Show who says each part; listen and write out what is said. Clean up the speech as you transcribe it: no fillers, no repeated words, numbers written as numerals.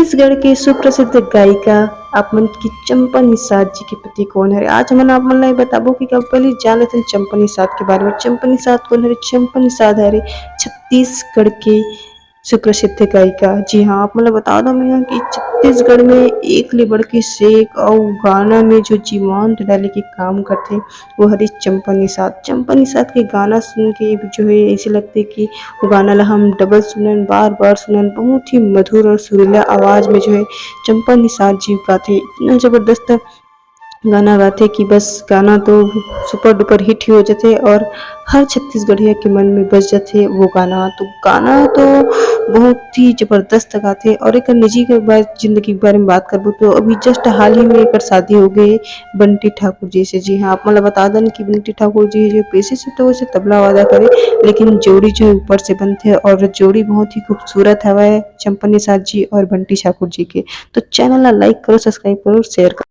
Speaker 1: छत्तीसगढ़ के सुप्रसिद्ध गायिका आप मन की चंपा निषाद जी के पति कौन हरे। आज हमन आप मन ला बताबो कि कब पहले जान लेते चंपा निषाद के बारे में। चंपा निषाद कौन हरे? चंपा निषाद हरे छत्तीसगढ़ के सुप्रसिद्ध गायिका। जी हाँ, आप मतलब बता दो मैं कि छत्तीसगढ़ में एक ले बढ़ के सेक और गाना में जो जीवंत डाले के काम करते वो हरी चंपा निषाद। चंपा निषाद के गाना सुन के जो है ऐसे लगते कि वो गाना ला हम डबल सुनन, बार बार सुनन। बहुत ही मधुर और सुरीला आवाज में जो है चंपा निषाद जी गाते, इतना जबरदस्त गाना गाते कि बस गाना तो सुपर डुपर हिट ही हो जाते और हर छत्तीसगढ़िया के मन में बज जाते वो गाना। तो गाना तो बहुत ही जबरदस्त गाते। और एक निजी के बारे जिंदगी के बारे में बात करबो तो अभी जस्ट हाल ही में एक शादी हो गई बंटी ठाकुर जी से। जी हाँ, आप मतलब बता दें कि बंटी ठाकुर जी जो पेशे से तो वैसे तबला वादा करे, लेकिन जोड़ी जो है ऊपर से बनते हैं और जोड़ी बहुत ही खूबसूरत हवा है चंपा निषाद जी और बंटी ठाकुर जी के। तो चैनल ला लाइक करो, सब्सक्राइब करो, शेयर करो।